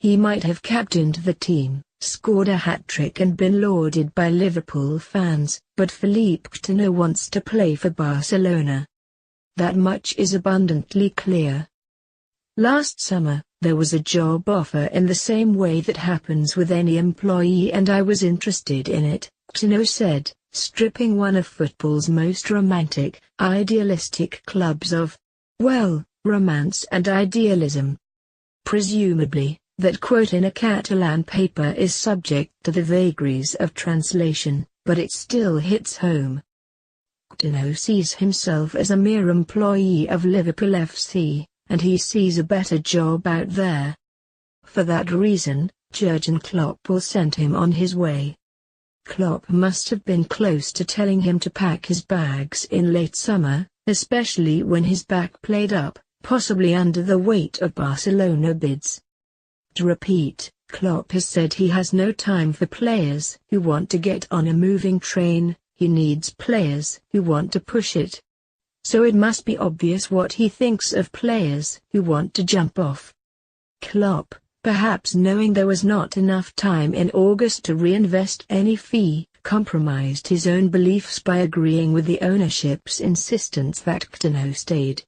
He might have captained the team, scored a hat-trick and been lauded by Liverpool fans, but Philippe Coutinho wants to play for Barcelona. That much is abundantly clear. Last summer, there was a job offer in the same way that happens with any employee, and I was interested in it, Coutinho said, stripping one of football's most romantic, idealistic clubs of, well, romance and idealism. Presumably, that quote in a Catalan paper is subject to the vagaries of translation, but it still hits home. Coutinho sees himself as a mere employee of Liverpool FC, and he sees a better job out there. For that reason, Jurgen Klopp will send him on his way. Klopp must have been close to telling him to pack his bags in late summer, especially when his back played up, possibly under the weight of Barcelona bids. To repeat, Klopp has said he has no time for players who want to get on a moving train, he needs players who want to push it. So it must be obvious what he thinks of players who want to jump off. Klopp, perhaps knowing there was not enough time in August to reinvest any fee, compromised his own beliefs by agreeing with the ownership's insistence that Coutinho stayed.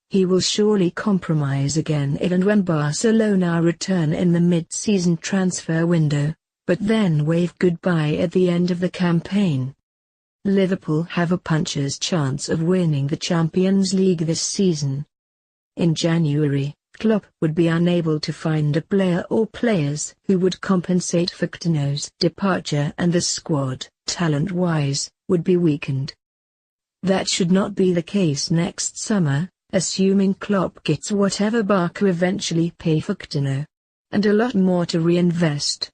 He will surely compromise again if and when Barcelona return in the mid-season transfer window, but then wave goodbye at the end of the campaign. Liverpool have a puncher's chance of winning the Champions League this season. In January, Klopp would be unable to find a player or players who would compensate for Coutinho's departure, and the squad, talent-wise, would be weakened. That should not be the case next summer, assuming Klopp gets whatever Barca eventually pay for Coutinho. And a lot more to reinvest.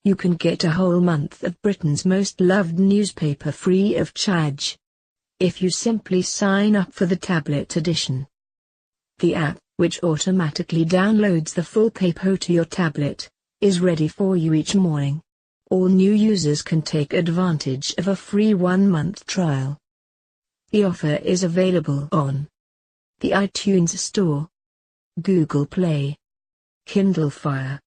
You can get a whole month of Britain's most loved newspaper free of charge, if you simply sign up for the tablet edition. The app, which automatically downloads the full paper to your tablet, is ready for you each morning. All new users can take advantage of a free 1-month trial. The offer is available on the iTunes Store, Google Play, Kindle Fire.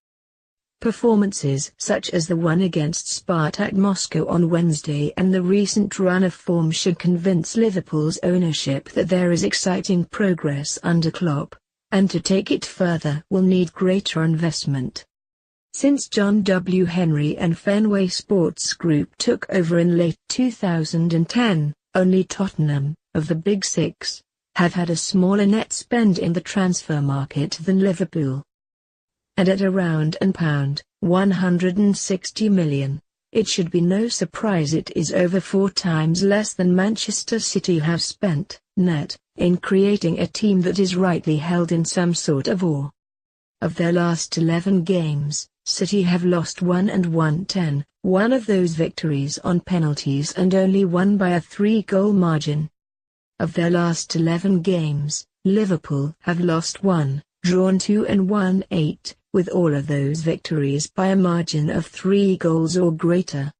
Performances such as the one against Spartak Moscow on Wednesday and the recent run of form should convince Liverpool's ownership that there is exciting progress under Klopp, and to take it further will need greater investment. Since John W. Henry and Fenway Sports Group took over in late 2010, only Tottenham, of the Big Six, have had a smaller net spend in the transfer market than Liverpool. And at around £160 million, it should be no surprise it is over 4 times less than Manchester City have spent, net, in creating a team that is rightly held in some sort of awe. Of their last 11 games, City have lost 1 and won 10, one of those victories on penalties and only won by a 3-goal margin. Of their last 11 games, Liverpool have lost 1, drawn 2 and won 8. With all of those victories by a margin of 3 goals or greater.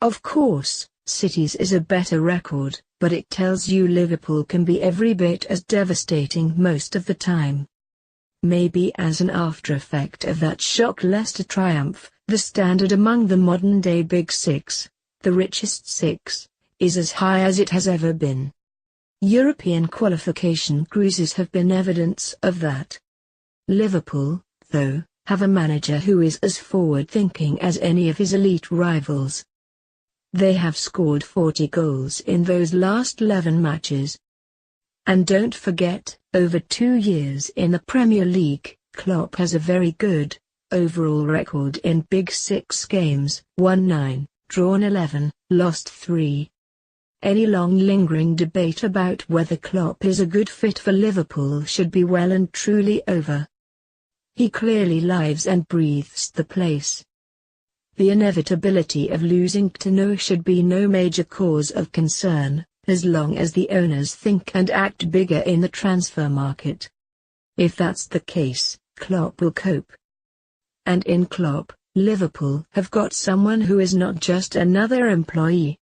Of course, City's is a better record, but it tells you Liverpool can be every bit as devastating most of the time. Maybe as an after-effect of that shock Leicester triumph, the standard among the modern-day Big Six, the richest 6, is as high as it has ever been. European qualification cruises have been evidence of that. Liverpool, though, have a manager who is as forward-thinking as any of his elite rivals. They have scored 40 goals in those last 11 matches. And don't forget, over 2 years in the Premier League, Klopp has a very good, overall record in Big Six games, won 9, drawn 11, lost 3. Any long-lingering debate about whether Klopp is a good fit for Liverpool should be well and truly over. He clearly lives and breathes the place. The inevitability of losing Coutinho should be no major cause of concern, as long as the owners think and act bigger in the transfer market. If that's the case, Klopp will cope. And in Klopp, Liverpool have got someone who is not just another employee,